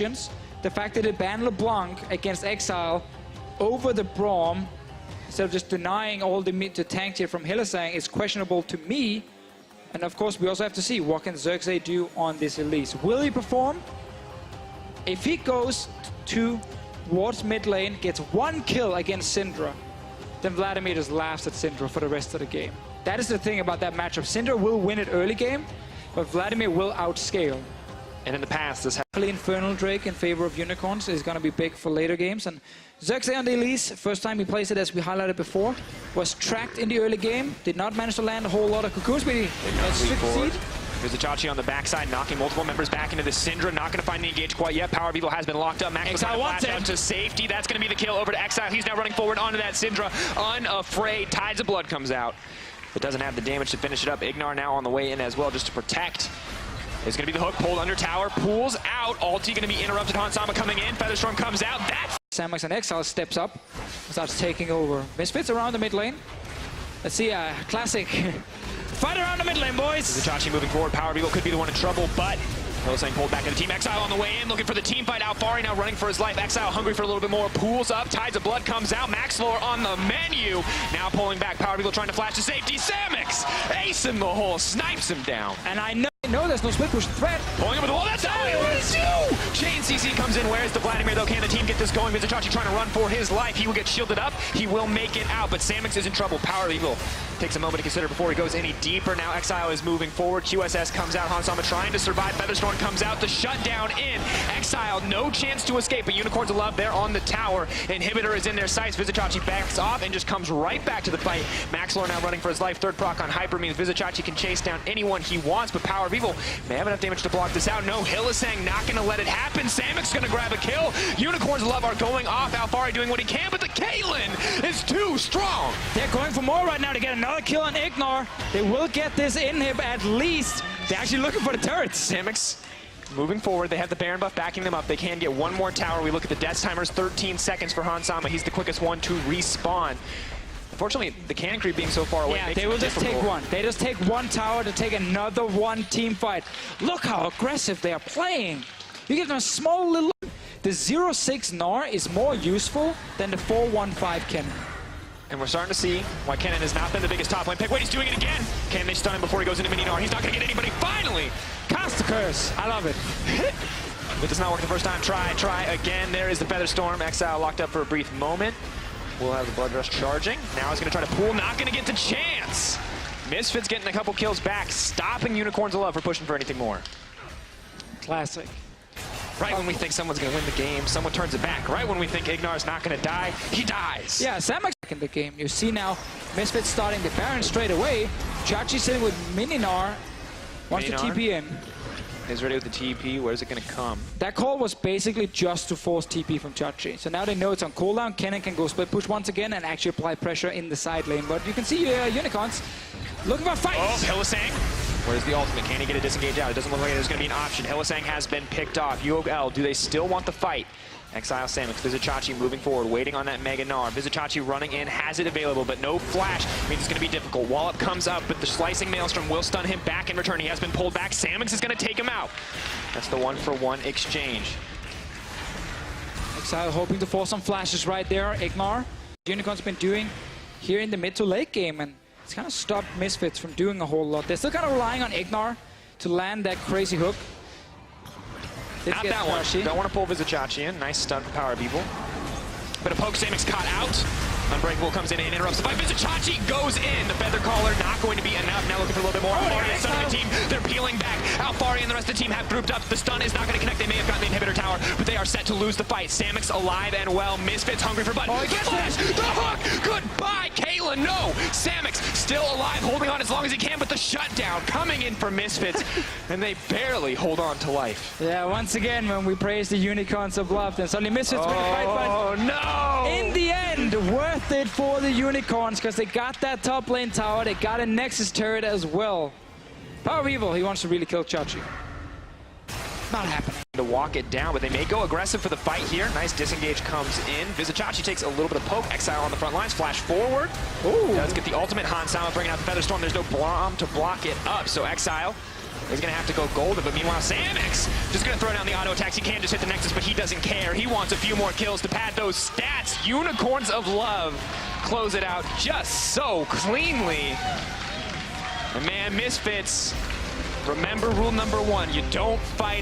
questions. The fact that they banned LeBlanc against Exile over the Braum, instead of just denying all the tank tier from Hylissang, is questionable to me. And of course, we also have to see what can W6D2 do on this Elise. Will he perform? If he goes towards mid lane, gets 1 kill against Syndra, then Vladimir just laughs at Syndra for the rest of the game. That is the thing about that matchup. Syndra will win it early game, but Vladimir will outscale. And in the past, this Infernal Drake in favor of Unicorns is going to be big for later games. And W6D2 on the Elise, first time he plays it, as we highlighted before, was tracked in the early game, did not manage to land a whole lot of cocoons, but he succeeded. Vizicachi on the backside, knocking multiple members back into the Syndra. Not going to find the engage quite yet. Power Beetle has been locked up. Max Exile wants out to safety. That's going to be the kill over to Exile. He's now running forward onto that Syndra. Unafraid. Tides of Blood comes out. But doesn't have the damage to finish it up. Ignar now on the way in as well, just to protect. It's going to be the hook, pulled under tower, pulls out. Ulti going to be interrupted. Hansama coming in. Featherstorm comes out. That's Samux and Exile steps up, starts taking over. Misfits around the mid lane. Let's see a classic fight around the mid lane, boys. Vizicachi moving forward. Power Beetle could be the one in trouble, but Hylissang pulled back to the team. Exile on the way in, looking for the team fight. Alphari now running for his life. Exile hungry for a little bit more. Pools up. Tides of Blood comes out. Maxlore on the menu. Now pulling back. Power Beetle trying to flash to safety. Samux ace in the hole. Snipes him down. And I know there's no split push threat. Pulling him with the wall. That's all he wants to do. Chain CC comes in. Where's the Vladimir though? Can the team get this going? Vizicachi trying to run for his life. He will get shielded up. He will make it out, but Samux is in trouble. Power Beetle takes a moment to consider before he goes any deeper. Now Exile is moving forward. QSS comes out. Hansama trying to survive. Featherstorm comes out. The shutdown in. Exile, no chance to escape, but Unicorns of Love, they're on the tower. Inhibitor is in their sights. Vizicachi backs off and just comes right back to the fight. Maxlore now running for his life. Third proc on Hyper means Vizicachi can chase down anyone he wants, but Power Beetle may have enough damage to block this out. No, Hylissang not going to let it happen. Samux going to grab a kill. Unicorns of Love are going off. Alphari doing what he can, but the Caitlyn is too strong. They're going for more right now to get another kill on Ignar. They will get this inhib at least. They're actually looking for the turrets. Samux moving forward. They have the Baron buff backing them up. They can get one more tower. We look at the death timers, 13 seconds for Hansama. He's the quickest one to respawn. Unfortunately, the cannon creep being so far away makes they will just difficult. take one. They just take one tower to take another one team fight. Look how aggressive they are playing. You give them a small little... The 0-6 Gnar is more useful than the 4-1-5 Kennen. And we're starting to see why Kennen has not been the biggest top lane pick. Wait, he's doing it again. Can they stun him before he goes into mini Gnar? He's not going to get anybody. Finally! Cast the curse. I love it. It does not work the first time. Try again. There is the Featherstorm. Exile locked up for a brief moment. We'll have the Blood Rush charging. Now he's going to try to pull. Not going to get the chance. Misfits getting a couple kills back, stopping Unicorns of Love for pushing for anything more. Classic. Right when we think someone's going to win the game, someone turns it back. Right when we think Ignar's not going to die, he dies. Yeah, Samux in the game. You see now Misfits starting the Baron straight away. Chachi sitting with Mininar. Wants to TP in. He's ready with the TP. Where's it going to come? That call was basically just to force TP from Chachi. So now they know it's on cooldown. Kennen can go split push once again and actually apply pressure in the side lane. But you can see Unicorns looking for a fight. Oh, Hylissang. Where's the ultimate? Can he get a disengage out? It doesn't look like there's going to be an option. Hylissang has been picked off. UOL, do they still want the fight? Exile Samux, Vizicachi moving forward, waiting on that Mega Gnar. Vizicachi running in, has it available, but no flash. Means it's going to be difficult. Wallop comes up, but the slicing Maelstrom will stun him back in return. He has been pulled back. Samux is going to take him out. That's the 1-for-1 exchange. Exile hoping to force some flashes right there. Ignar. Unicorn's been doing here in the mid to late game, and it's kind of stopped Misfits from doing a whole lot. They're still kind of relying on Ignar to land that crazy hook. Not that one. Don't want to pull Vizicachi in. Nice stun for Power Beetle. But a poke, Samux caught out. Unbreakable comes in and interrupts the fight. Vizicachi goes in. The Feather Collar not going to be enough. Now looking for a little bit more. Alphari and some of the team, they're peeling back. Alphari and the rest of the team have grouped up. The stun is not going to connect. They may have gotten the inhibitor tower, but they are set to lose the fight. Samux alive and well. Misfits hungry for blood. Oh, the flash! The hook! Goodbye, Caitlyn! No! Samux still alive, holding on as long as he can, but the shutdown coming in for Misfits, and they barely hold on to life. Yeah, once again, when we praise the Unicorns of Love, then suddenly Misfits win the fight, but oh no! In the end, worth it for the Unicorns, because they got that top lane tower, they got a Nexus turret as well. Power Evil, he wants to really kill Chachi. Not happening. To walk it down, but they may go aggressive for the fight here. Nice disengage comes in. Vizicachi takes a little bit of poke. Exile on the front lines. Flash forward. Ooh. Does get the ultimate. Hansama bringing out the Featherstorm. There's no Braum to block it up. So Exile He's going to have to go golden, but meanwhile, Samux just going to throw down the auto attacks. He can just hit the Nexus, but he doesn't care. He wants a few more kills to pad those stats. Unicorns of Love close it out just so cleanly. And man, Misfits, remember rule number 1, you don't fight